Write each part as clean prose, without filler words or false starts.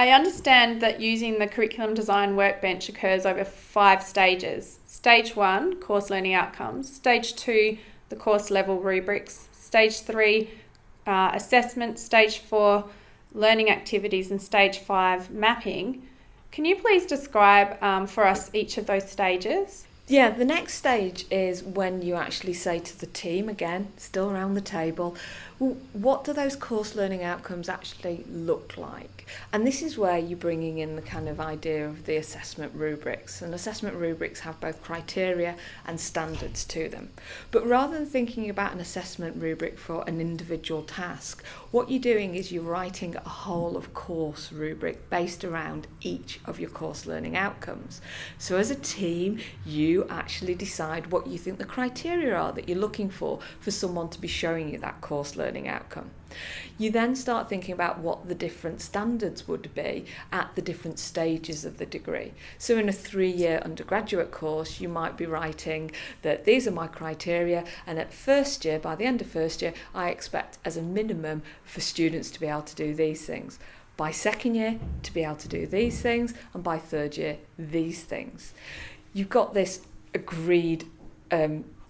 I understand that using the curriculum design workbench occurs over 5 stages. Stage 1, course learning outcomes. Stage 2, the course level rubrics. Stage 3, assessment. Stage 4, learning activities. And Stage 5, mapping. Can you please describe for us each of those stages? Yeah, the next stage is when you actually say to the team, again, still around the table, well, what do those course learning outcomes actually look like? And this is where you're bringing in the kind of idea of the assessment rubrics. And assessment rubrics have both criteria and standards to them. But rather than thinking about an assessment rubric for an individual task, what you're doing is you're writing a whole of course rubric based around each of your course learning outcomes. So as a team, you actually decide what you think the criteria are that you're looking for someone to be showing you that course learning outcome. You then start thinking about what the different standards would be at the different stages of the degree. So in a 3-year undergraduate course, you might be writing that these are my criteria, and at first year, by the end of first year, I expect as a minimum for students to be able to do these things. By second year, to be able to do these things, and by third year, these things. You've got this agreed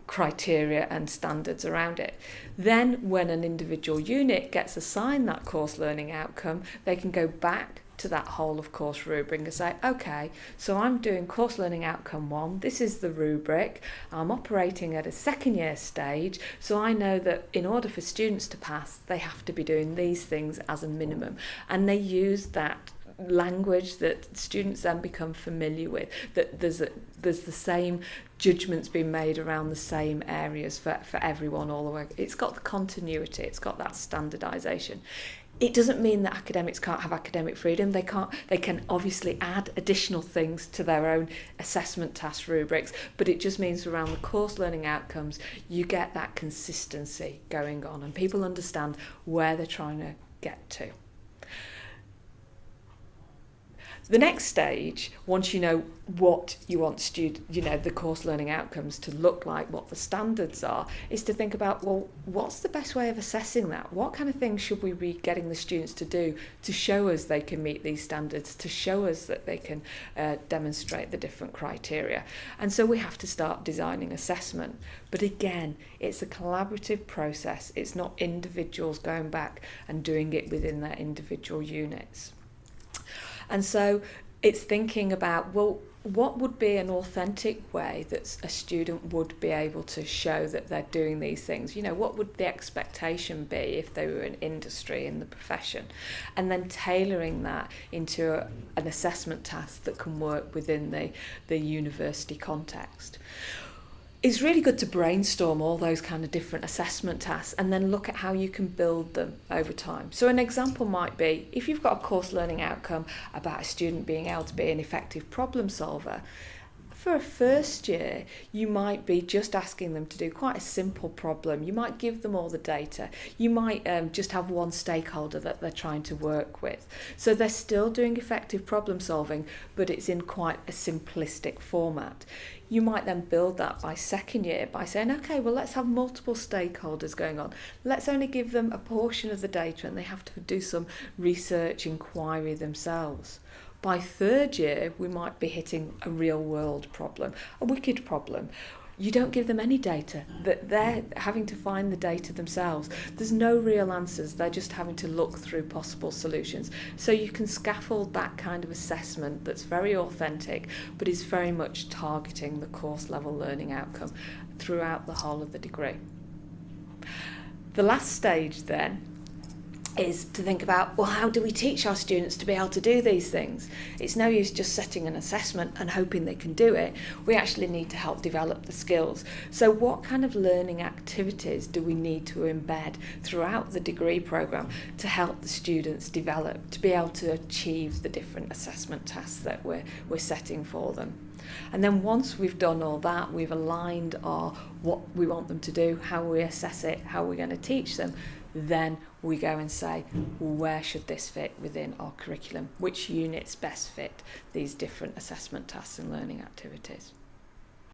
criteria and standards around it. Then when an individual unit gets assigned that course learning outcome, they can go back to that whole of course rubric and say, okay, so I'm doing course learning outcome 1, this is the rubric, I'm operating at a second year stage, so I know that in order for students to pass, they have to be doing these things as a minimum. And they use that language that students then become familiar with, that there's the same judgments being made around the same areas for everyone all the way. It's got the continuity, it's got that standardisation. It doesn't mean that academics can't have academic freedom. They can obviously add additional things to their own assessment task rubrics, but it just means around the course learning outcomes, you get that consistency going on and people understand where they're trying to get to. The next stage, once you know what you want the course learning outcomes to look like, what the standards are, is to think about, well, what's the best way of assessing that? What kind of things should we be getting the students to do to show us they can meet these standards, to show us that they can demonstrate the different criteria? And so we have to start designing assessment. But again, it's a collaborative process. It's not individuals going back and doing it within their individual units. And so it's thinking about, well, what would be an authentic way that a student would be able to show that they're doing these things? What would the expectation be if they were in industry, in the profession? And then tailoring that into an assessment task that can work within the university context. It's really good to brainstorm all those kind of different assessment tasks and then look at how you can build them over time. So an example might be, if you've got a course learning outcome about a student being able to be an effective problem solver, for a first year, you might be just asking them to do quite a simple problem. You might give them all the data. You might just have one stakeholder that they're trying to work with. So they're still doing effective problem solving, but it's in quite a simplistic format. You might then build that by second year by saying, okay, well, let's have multiple stakeholders going on. Let's only give them a portion of the data and they have to do some research inquiry themselves. By third year, we might be hitting a real world problem, a wicked problem. You don't give them any data, that they're having to find the data themselves. There's no real answers, they're just having to look through possible solutions. So you can scaffold that kind of assessment that's very authentic, but is very much targeting the course level learning outcome throughout the whole of the degree. The last stage then is to think about, well, how do we teach our students to be able to do these things? It's no use just setting an assessment and hoping they can do it. We actually need to help develop the skills. So what kind of learning activities do we need to embed throughout the degree programme to help the students develop, to be able to achieve the different assessment tasks that we're setting for them? And then once we've done all that, we've aligned what we want them to do, how we assess it, how we're going to teach them, then we go and say, well, where should this fit within our curriculum? Which units best fit these different assessment tasks and learning activities?